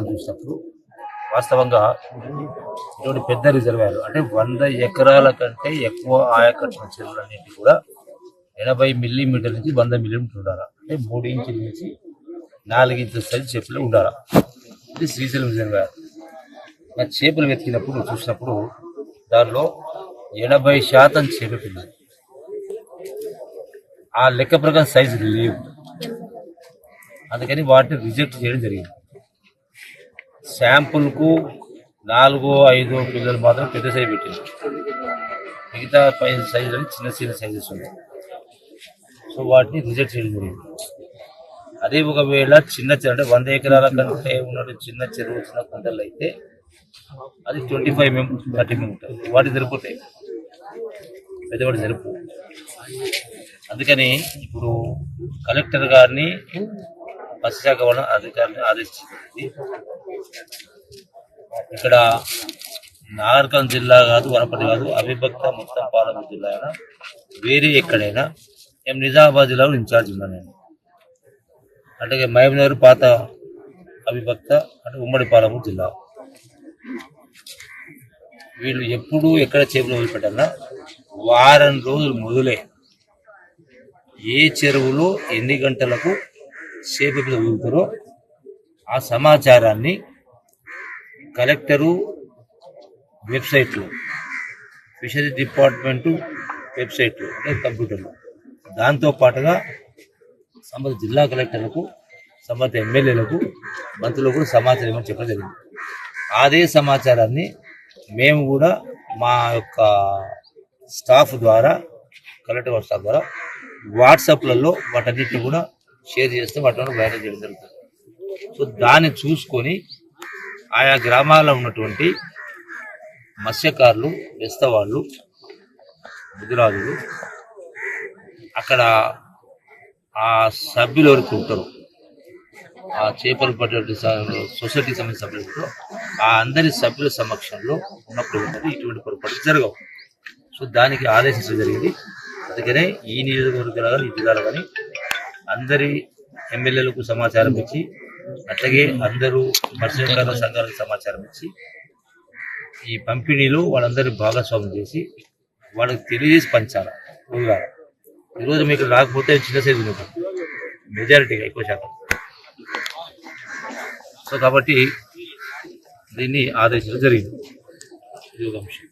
చూసినప్పుడు వాస్తవంగా ఇటువంటి పెద్ద రిజర్వాయర్ అంటే 100 ఎకరాల కంటే ఎక్కువ ఆయకట్టు చెరువులన్నింటి కూడా 80 మిల్లీమీటర్ల నుంచి 100 మిల్లీమీటర్లు ఉండాలి. అంటే 3 ఇంచుల నుంచి 4 ఇంచుల సైజు చేపలు ఉండాలి. ఇది శ్రీశైలం రిజర్వాయర్. ఆ చేపలు వెతికినప్పుడు చూసినప్పుడు దానిలో 80% చేప పిల్లలు. ఆ లెక్క ప్రకారం సైజు లేవు, అందుకని వాటిని రిజెక్ట్ చేయడం జరిగింది. శాంపుల్కు 4-5 పిల్లలు మాత్రం పెద్ద సైజు పెట్టింది, మిగతా 5 సైజులని చిన్న చిన్న సైజెస్ ఉన్నాయి. సో వాటిని రిజెక్ట్ చేయడం జరిగింది. అదే ఒకవేళ చిన్న చెరువు అంటే 100 ఎకరాల కంటే ఉన్న చిన్న చెరువు చిన్న కుంటలు అయితే అది 25 30 ఉంటుంది, వాటి సరిపోతాయి, పెద్దవాటి సరిపో. అందుకని ఇప్పుడు కలెక్టర్ గారిని మత్స్యశాఖ వల్ల అధికారులను ఆదేశించింది. ఇక్కడ నాగర్కర్నూలు జిల్లా కాదు, వనపర్తి కాదు, అవిభక్త మొత్తం పాలమూరు జిల్లా అయినా వేరే ఎక్కడైనా మేము నిజామాబాద్ జిల్లాలో ఇన్ఛార్జ్ ఉన్నాను నేను. అంటే మహబూబ్నగర్ పాత అవిభక్త అంటే ఉమ్మడి పాలమూరు జిల్లా. వీళ్ళు ఎప్పుడు ఎక్కడ చేపలు వదిలిపెట్టాలన్నా వారం రోజులు మొదలే ఏ చెరువులో ఎన్ని గంటలకు చేపలు వదులుతారో ఆ సమాచారాన్ని కలెక్టరు వెబ్సైట్లో, ఫిషరీస్ డిపార్ట్మెంటు వెబ్సైట్లో అంటే కంప్యూటర్లో, దాంతోపాటుగా సంబంధిత జిల్లా కలెక్టర్లకు, సంబంధిత ఎమ్మెల్యేలకు, మంత్రులకు కూడా సమాచారం ఇవ్వని చెప్పడం జరిగింది. అదే సమాచారాన్ని మేము కూడా మా యొక్క స్టాఫ్ ద్వారా, కలెక్టర్ స్టాఫ్ ద్వారా వాట్సాప్లలో వాటన్నిటిని కూడా షేర్ చేస్తే వాటిని వైరల్ చేయడం జరుగుతుంది. సో దాన్ని చూసుకొని ఆయా గ్రామాల్లో ఉన్నటువంటి మత్స్యకారులు, బెస్తవాళ్ళు, ముదిరాజులు, అక్కడ ఆ సభ్యులు ఎవరికి ఉంటారు, ఆ చేపలు పట్టే సొసైటీకి సంబంధించిన సభ్యులు ఉంటారు, ఆ అందరి సభ్యుల సమక్షంలో ఉన్నప్పుడు ఏంటంటే ఇటువంటి పొరపాటు జరగవు. సో దానికి ఆదేశించడం జరిగింది. అందుకనే ఈ నియోజకవర్గాలు కానీ, ఈ జిల్లాలో కానీ అందరి ఎమ్మెల్యేలకు సమాచారం ఇచ్చి, అట్లాగే అందరూ మత్స్యకారుల సంఘాలకు సమాచారం ఇచ్చి ఈ పంపిణీలో వాళ్ళందరినీ భాగస్వామ్యం చేసి వాళ్ళకి తెలియజేసి పంచాలి. ఈరోజు మీకు రాకపోతే చిన్న సైజు ఉంటుంది, మెజారిటీగా ఎక్కువ శాతం. సో కాబట్టి దీన్ని ఆదేశించడం జరిగింది. ఇది ఒక అంశం.